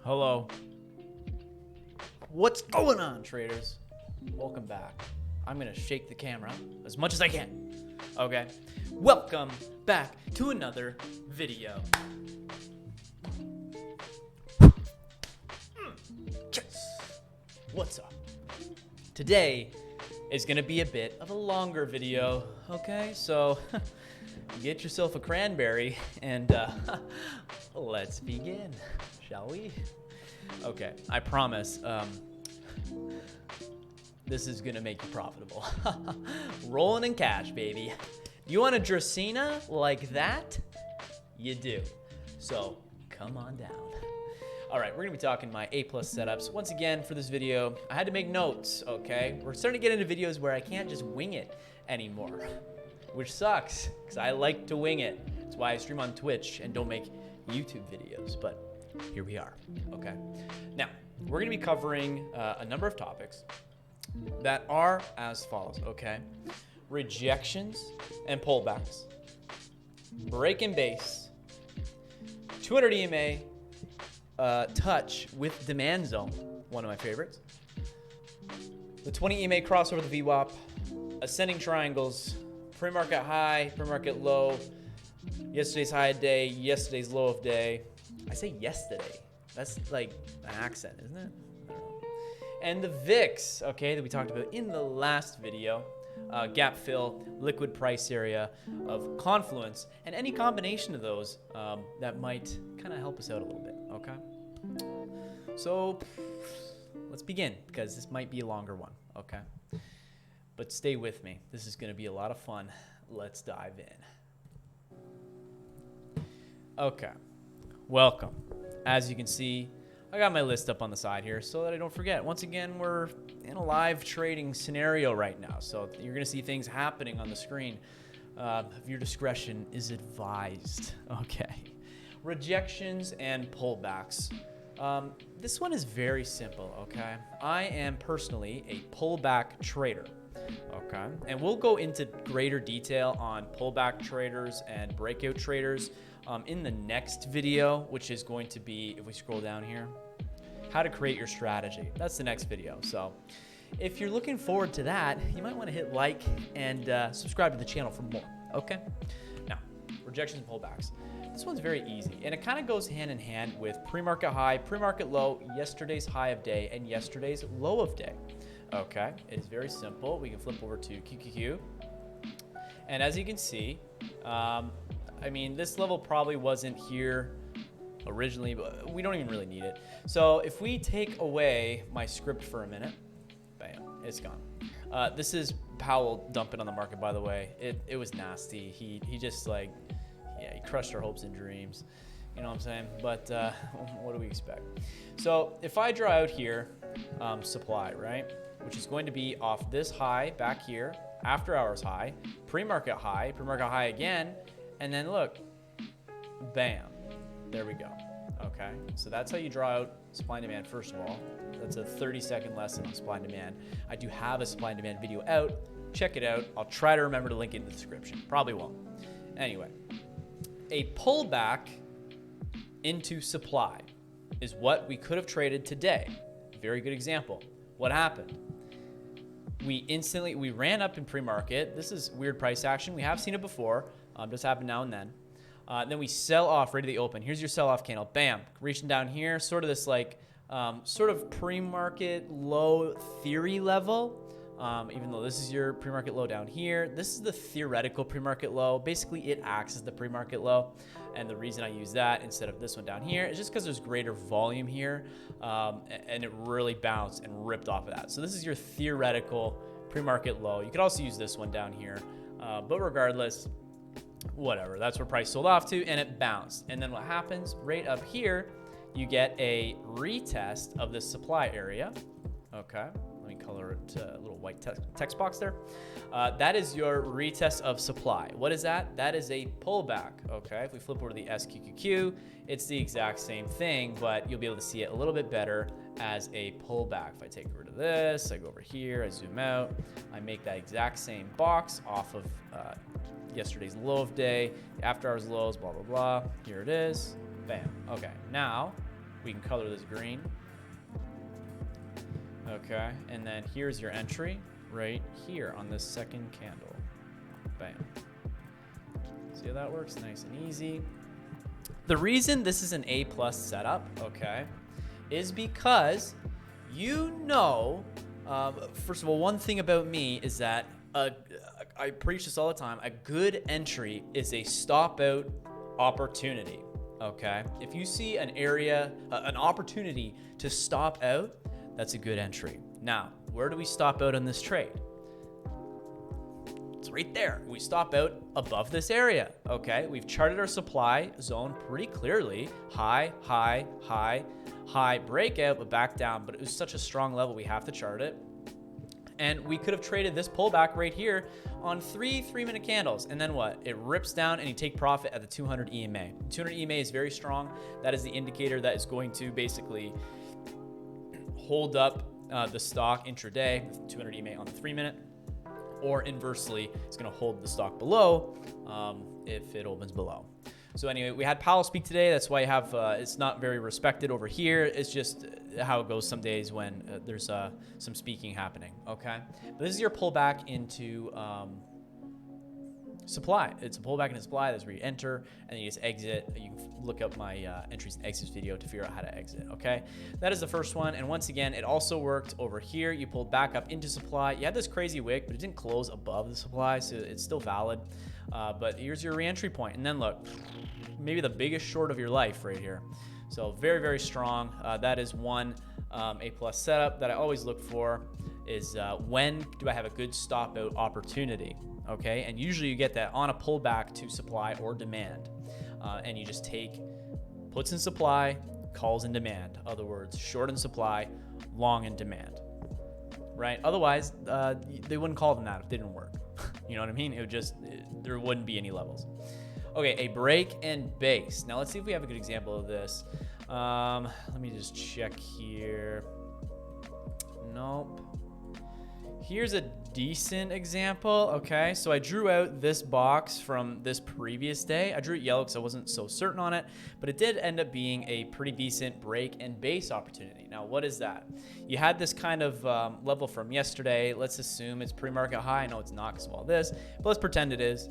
Hello. What's going on, traders? Welcome back. I'm gonna shake the camera as much as I can. Okay. Welcome back to another video. Yes. What's up? Today is gonna be a bit of a longer video. Okay, so get yourself a cranberry and let's begin, shall we? Okay, I promise this is gonna make you profitable. Rolling in cash, baby. You want a Dracaena like that? You do. So come on down. All right, we're gonna be talking my A+ setups. Once again, for this video, I had to make notes, okay? We're starting to get into videos where I can't just wing it anymore, which sucks, because I like to wing it. That's why I stream on Twitch and don't make YouTube videos, but here we are, okay? Now, we're gonna be covering a number of topics that are as follows, okay? Rejections and pullbacks, break and base, 200 EMA, touch with demand zone, one of my favorites, the 20 EMA crossover the VWAP, ascending triangles, pre-market high, pre-market low, yesterday's high of day, yesterday's low of day. I say yesterday. That's like an accent, isn't it? I don't know. And the VIX, okay, that we talked about in the last video, gap fill, liquid price area of confluence, and any combination of those that might kind of help us out a little bit, okay? So let's begin, because this might be a longer one, okay? But stay with me. This is going to be a lot of fun. Let's dive in. Okay, welcome. As you can see, I got my list up on the side here so that I don't forget. Once again, we're in a live trading scenario right now, so you're going to see things happening on the screen. Your discretion is advised. Okay. Rejections and pullbacks. This one is very simple, okay? I am personally a pullback trader, okay? And we'll go into greater detail on pullback traders and breakout traders in the next video, which is going to be, if we scroll down here, how to create your strategy. That's the next video. So if you're looking forward to that, you might want to hit like and subscribe to the channel for more, okay? Now, rejections and pullbacks. This one's very easy, and it kind of goes hand in hand with pre-market high, pre-market low, yesterday's high of day, and yesterday's low of day. Okay, it is very simple. We can flip over to QQQ, and as you can see, I mean, this level probably wasn't here originally, but we don't even really need it. So if we take away my script for a minute, bam, it's gone. This is Powell dumping on the market, by the way. It was nasty. He just like, yeah, he crushed our hopes and dreams. You know what I'm saying? But what do we expect? So if I draw out here supply, right, which is going to be off this high back here, after hours high, pre-market high again, and then look, bam, there we go. Okay, so that's how you draw out supply and demand. First of all, that's a 30-second lesson on supply and demand. I do have a supply and demand video out. Check it out. I'll try to remember to link it in the description. Probably won't. Anyway, a pullback into supply is what we could have traded today. Very good example. What happened? We ran up in pre-market. This is weird price action. We have seen it before. Just happened now and then. Then we sell off right to the open. Here's your sell-off candle. Bam. Reaching down here, sort of this like, sort of pre-market low theory level. Even though this is your pre-market low down here, this is the theoretical pre-market low. Basically, it acts as the pre-market low. And the reason I use that instead of this one down here is just because there's greater volume here. And it really bounced and ripped off of that. So this is your theoretical pre-market low. You could also use this one down here. But regardless, whatever, that's where price sold off to, and it bounced. And then what happens right up here, you get a retest of this supply area. Okay, let me color it a little white text box there. That is your retest of supply. What is that? That is a pullback. Okay, if we flip over to the SQQQ, it's the exact same thing, but you'll be able to see it a little bit better as a pullback. If I take rid of this, I go over here, I zoom out, I make that exact same box off of yesterday's low of day, after hours lows, blah, blah, blah. Here it is. Bam. Okay, now We can color this green. Okay, and then here's your entry right here on this second candle. Bam. See how that works? Nice and easy. The reason this is an A+ setup, okay, is because first of all, one thing about me is that I preach this all the time. A good entry is a stop out opportunity. Okay, if you see an area, an opportunity to stop out, that's a good entry. Now, where do we stop out on this trade? It's right there. We stop out above this area. Okay, we've charted our supply zone pretty clearly. High, high, high, high, breakout, but back down. But it was such a strong level, we have to chart it. And we could have traded this pullback right here on 3-minute candles. And then what? It rips down and you take profit at the 200 EMA. 200 EMA is very strong. That is the indicator that is going to basically hold up the stock intraday with 200 EMA on the 3-minute. Or inversely, it's going to hold the stock below if it opens below. So anyway, we had Powell speak today. That's why you have it's not very respected over here. It's just how it goes some days when there's some speaking happening. Okay, but this is your pullback into supply. It's a pullback into supply. That's where you enter and then you just exit. You can look up my entries and exits video to figure out how to exit. Okay, that is the first one. And once again, it also worked over here. You pulled back up into supply. You had this crazy wick, but it didn't close above the supply, so it's still valid. But here's your re-entry point. And then look, maybe the biggest short of your life right here. So very, very strong. That is one A+ setup that I always look for is when do I have a good stop out opportunity? Okay, and usually you get that on a pullback to supply or demand. And you just take puts in supply, calls in demand. Other words, short in supply, long in demand. Right? Otherwise, they wouldn't call them that if they didn't work. You know what I mean? It would just, there wouldn't be any levels. Okay, a break and base. Now let's see if we have a good example of this. Let me just check here. Nope. Here's a decent example. Okay, so I drew out this box from this previous day. I drew it yellow because I wasn't so certain on it, but it did end up being a pretty decent break and base opportunity. Now, what is that? You had this kind of level from yesterday. Let's assume it's pre-market high. I know it's not because of all this, but let's pretend it is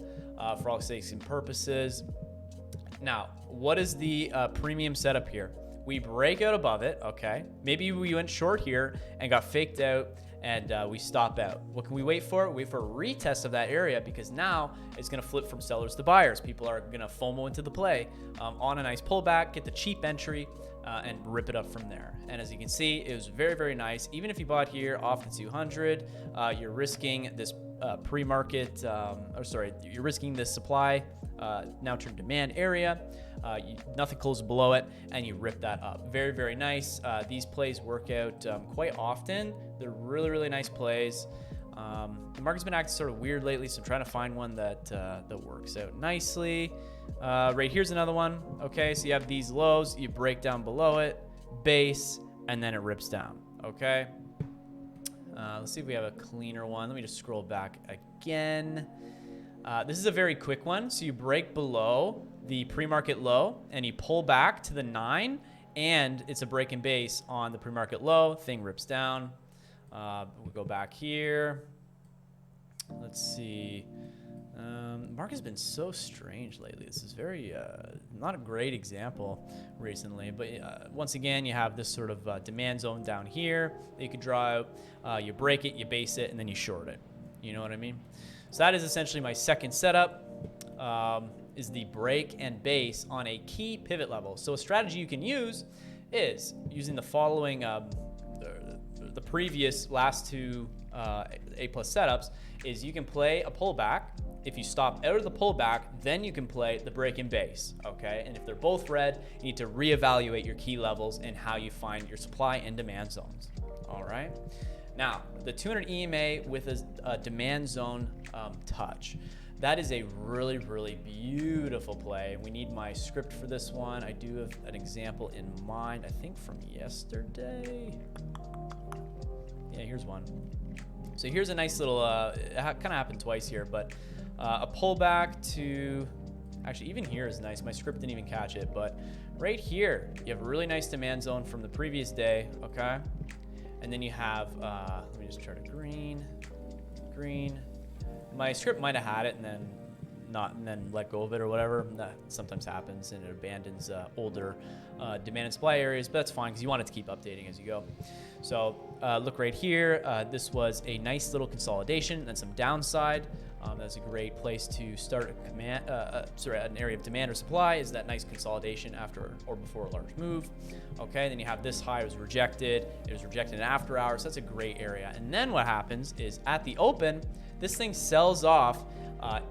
for all sakes and purposes. Now, what is the premium setup here? We break out above it, okay? Maybe we went short here and got faked out and we stop out. What can we wait for? Wait for a retest of that area because now it's gonna flip from sellers to buyers. People are gonna FOMO into the play on a nice pullback, get the cheap entry and rip it up from there. And as you can see, it was very, very nice. Even if you bought here off the 200, you're risking this pre-market, you're risking this supply now turn demand area. Nothing closes below it, and you rip that up. Very, very nice. These plays work out quite often. They're really, really nice plays. The market's been acting sort of weird lately, so I'm trying to find one that works out nicely. Right here's another one. Okay, so you have these lows, you break down below it, base, and then it rips down. Okay. Let's see if we have a cleaner one. Let me just scroll back again. This is a very quick one. So you break below the pre-market low and you pull back to the 9 and it's a break and base on the pre-market low. Thing rips down. We'll go back here. Let's see. The market's been so strange lately. This is very, not a great example recently, but once again, you have this sort of demand zone down here that you could draw out. You break it, you base it, and then you short it. You know what I mean? So that is essentially my second setup, is the break and base on a key pivot level. So a strategy you can use is using the following, the previous last two A+ setups, is you can play a pullback. If you stop out of the pullback, then you can play the break and base, okay? And if they're both red, you need to reevaluate your key levels and how you find your supply and demand zones, all right? Now, the 200 EMA with a demand zone touch. That is a really, really beautiful play. We need my script for this one. I do have an example in mind, I think from yesterday. Yeah, here's one. So here's a nice little, it kind of happened twice here, but a pullback to, Actually, even here is nice. My script didn't even catch it, but right here, you have a really nice demand zone from the previous day, okay? And then you have, let me just chart a green. My script might have had it and then let go of it or whatever. That sometimes happens, and it abandons older demand and supply areas, but that's fine because you want it to keep updating as you go. So look right here. This was a nice little consolidation and some downside. That's a great place to start an area of demand or supply, is that nice consolidation after or before a large move. Okay, then you have this high was rejected. It was rejected in after hours. That's a great area. And then what happens is at the open, this thing sells off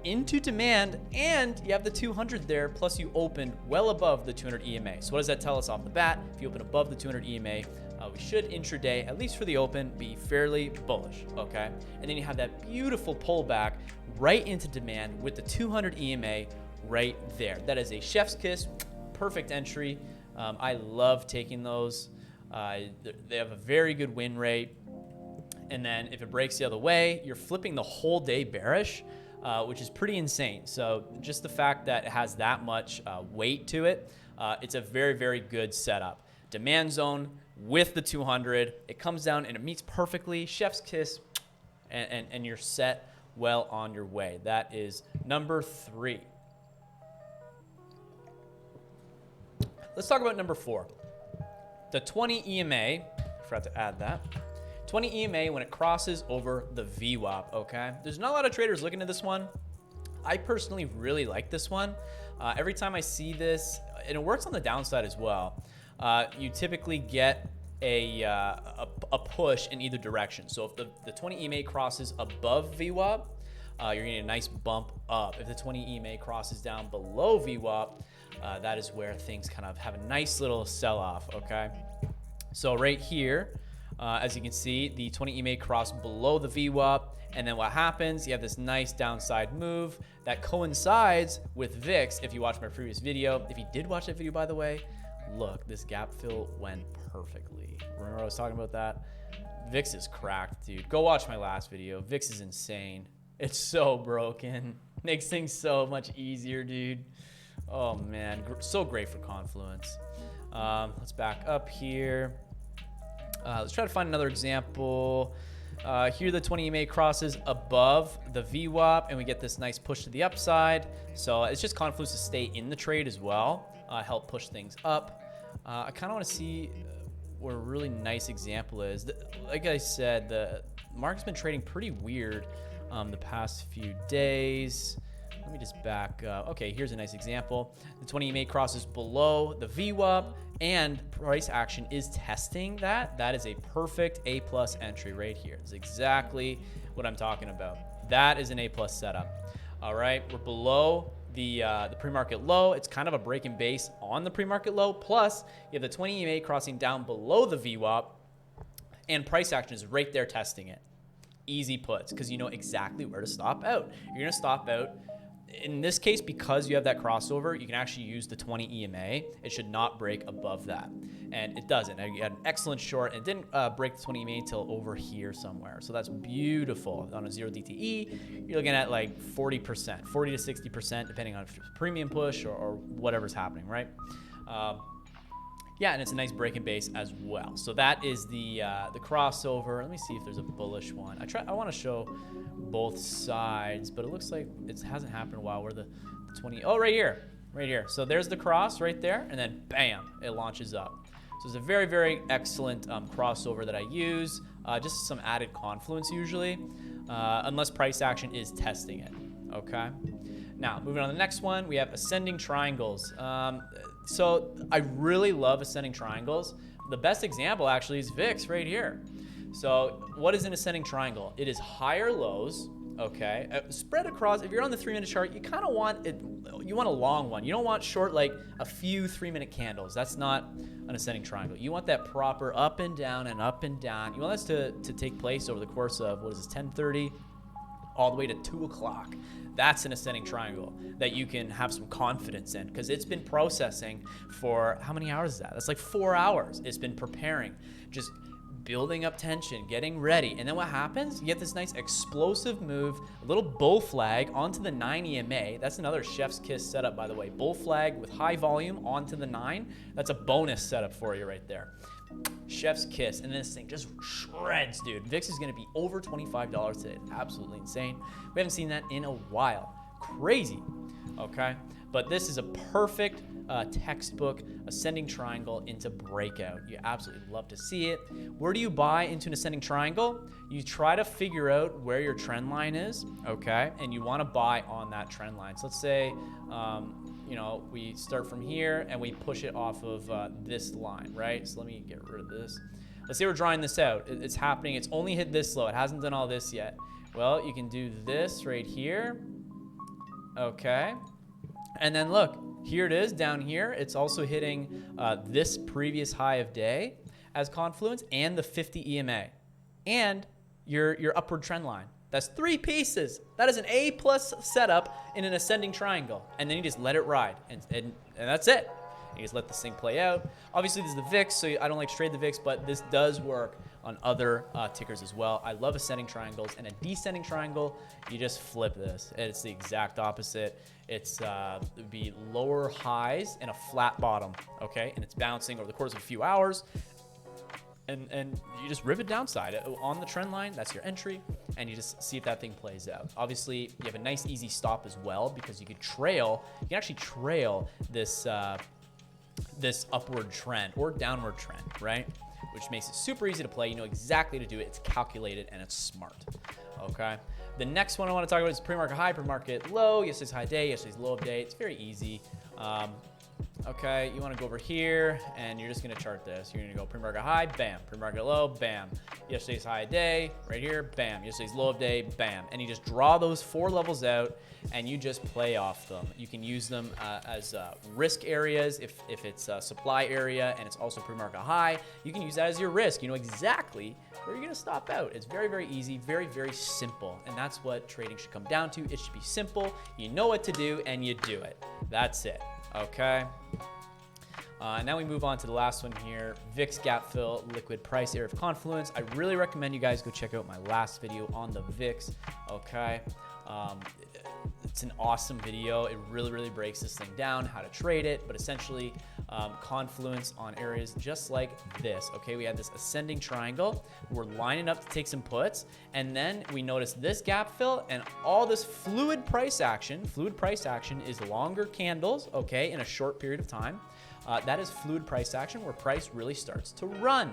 into demand, and you have the 200 there, plus you opened well above the 200 EMA. So what does that tell us off the bat? If you open above the 200 EMA, we should intraday, at least for the open, be fairly bullish, okay? And then you have that beautiful pullback right into demand with the 200 EMA right there. That is a chef's kiss, perfect entry. I love taking those. They have a very good win rate. And then if it breaks the other way, you're flipping the whole day bearish, which is pretty insane. So just the fact that it has that much weight to it, it's a very, very good setup. Demand zone with the 200, it comes down and it meets perfectly, chef's kiss, and you're set well on your way. That is number 3. Let's talk about number 4. The 20 EMA, I forgot to add that. 20 EMA when it crosses over the VWAP, okay? There's not a lot of traders looking at this one. I personally really like this one. Every time I see this, and it works on the downside as well, you typically get a push in either direction. So if the 20 EMA crosses above VWAP, you're getting a nice bump up. If the 20 EMA crosses down below VWAP, that is where things kind of have a nice little sell-off, okay? So right here, as you can see, the 20 EMA crossed below the VWAP, and then what happens, you have this nice downside move that coincides with VIX. If you watched my previous video, if you did watch that video, by the way, look, this gap fill went perfectly. Remember I was talking about that? VIX is cracked, dude. Go watch my last video. VIX is insane. It's so broken. Makes things so much easier, dude. Oh, man. So great for Confluence. Let's back up here. Let's try to find another example. Here the 20 EMA crosses above the VWAP, and we get this nice push to the upside. So it's just Confluence to stay in the trade as well, help push things up. I kind of want to see what a really nice example is. Like I said, the market's been trading pretty weird the past few days. Let me just back up. Okay, here's a nice example. The 20 EMA crosses below the VWAP, and price action is testing that. That is a perfect A+ entry right here. It's exactly what I'm talking about. That is an A+ setup. All right, we're below the pre-market low. It's kind of a break and base on the pre-market low. Plus, you have the 20 EMA crossing down below the VWAP, and price action is right there testing it. Easy puts, because you know exactly where to stop out. You're going to stop out. In this case, because you have that crossover, you can actually use the 20 EMA. It should not break above that. And it doesn't. You had an excellent short, and it didn't break the 20 EMA until over here somewhere. So that's beautiful. On a 0 DTE, you're looking at like 40%, 40 to 60%, depending on if it's a premium push or whatever's happening, right? Yeah, and it's a nice break and base as well. So that is the crossover. Let me see if there's a bullish one. I want to show both sides, but it looks like it hasn't happened in a while. Where the 20? Oh, right here. So there's the cross right there, and then bam, it launches up. So it's a very, very excellent crossover that I use. Just some added confluence usually, unless price action is testing it. Okay. Now moving on to the next one, we have ascending triangles. So I really love ascending triangles. The best example actually is VIX right here. So what is an ascending triangle? It is higher lows, okay, spread across. If you're on the 3-minute chart, you kind of want it. You want a long one. You don't want short, like a few 3-minute candles. That's not an ascending triangle. You want that proper up and down and up and down. You want this to take place over the course of, what is this, 10:30 all the way to 2 o'clock. That's an ascending triangle that you can have some confidence in, because it's been processing for how many hours is that? That's like 4 hours. It's been preparing, just building up tension, getting ready. And then what happens? You get this nice explosive move, a little bull flag onto the 9 EMA. That's another chef's kiss setup, by the way. Bull flag with high volume onto the 9. That's a bonus setup for you right there. Chef's kiss, and this thing just shreds, dude. VIX is going to be over $25 today. It's absolutely insane. We haven't seen that in a while. Crazy, okay? But this is a perfect textbook ascending triangle into breakout. You absolutely love to see it. Where do you buy into an ascending triangle? You try to figure out where your trend line is, okay? And you want to buy on that trend line. So let's say, we start from here and we push it off of this line, right? So let me get rid of this. Let's say we're drawing this out. It's happening. It's only hit this low. It hasn't done all this yet. Well, you can do this right here. Okay. And then look, here it is down here. It's also hitting this previous high of day as confluence and the 50 EMA and your upward trend line. That's 3 pieces. That is an A+ setup in an ascending triangle. And then you just let it ride, and that's it. You just let this thing play out. Obviously, this is the VIX, so I don't like to trade the VIX, but this does work on other tickers as well. I love ascending triangles, and a descending triangle, you just flip this. It's the exact opposite. It would be lower highs and a flat bottom, okay? And it's bouncing over the course of a few hours. And you just rip it downside on the trend line. That's your entry, and you just see if that thing plays out. Obviously, you have a nice easy stop as well because you can actually trail this this upward trend or downward trend, right? Which makes it super easy to play. You know exactly how to do it. It's calculated and it's smart. Okay. The next one I want to talk about is pre-market high, pre-market low. Yesterday's high day, yesterday's low of day. It's very easy. Okay, you want to go over here, and you're just going to chart this. You're going to go pre-market high, bam. Pre-market low, bam. Yesterday's high of day, right here, bam. Yesterday's low of day, bam. And you just draw those 4 levels out, and you just play off them. You can use them as risk areas if it's a supply area, and it's also pre-market high. You can use that as your risk. You know exactly where you're going to stop out. It's very, very easy, very, very simple. And that's what trading should come down to. It should be simple. You know what to do, and you do it. That's it. Okay. Now we move on to the last one here, VIX gap fill, liquid price area of confluence. I really recommend you guys go check out my last video on the VIX. Okay. It's an awesome video. It really, really breaks this thing down, how to trade it, but essentially confluence on areas just like this. Okay, we had this ascending triangle. We're lining up to take some puts, and then we notice this gap fill and all this fluid price action. Fluid price action is longer candles, okay, in a short period of time. That is fluid price action where price really starts to run.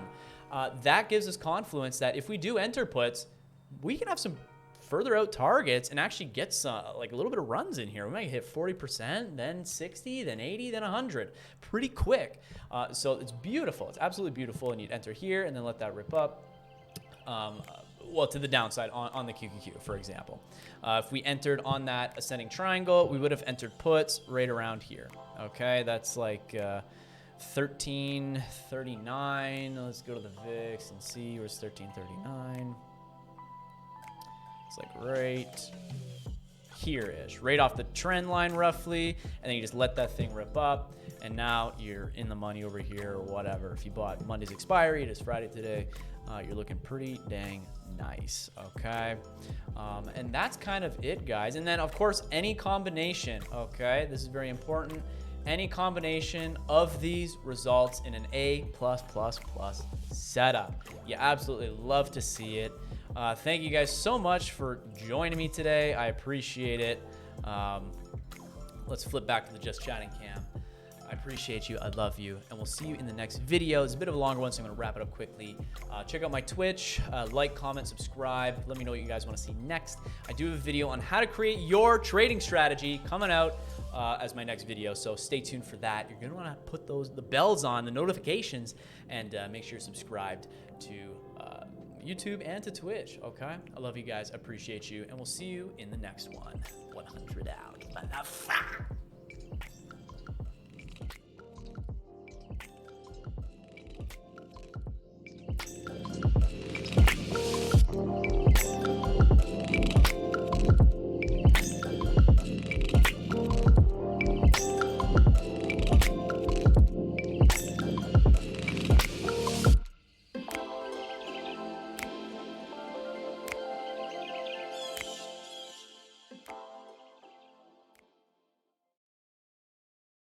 That gives us confluence that if we do enter puts, we can have some further out targets and actually get some, like a little bit of runs in here. We might hit 40%, then 60, then 80, then 100 pretty quick. So it's beautiful. It's absolutely beautiful. And you'd enter here and then let that rip up. Well, to the downside on the QQQ, for example. If we entered on that ascending triangle, we would have entered puts right around here. Okay, that's like 1339. Let's go to the VIX and see where's 1339. It's like right here-ish, right off the trend line roughly, and then you just let that thing rip up, and now you're in the money over here or whatever. If you bought Monday's expiry, it is Friday today, you're looking pretty dang nice, okay? And that's kind of it, guys. And then, of course, any combination, okay? This is very important. Any combination of these results in an A+++ setup. You absolutely love to see it. Thank you guys so much for joining me today. I appreciate it. Let's flip back to the Just Chatting cam. I appreciate you. I love you. And we'll see you in the next video. It's a bit of a longer one, so I'm going to wrap it up quickly. Check out my Twitch. Like, comment, subscribe. Let me know what you guys want to see next. I do have a video on how to create your trading strategy coming out as my next video. So stay tuned for that. You're going to want to put the bells on, the notifications, and make sure you're subscribed to YouTube and to Twitch, okay? I love you guys. I appreciate you. And we'll see you in the next one. 100 out.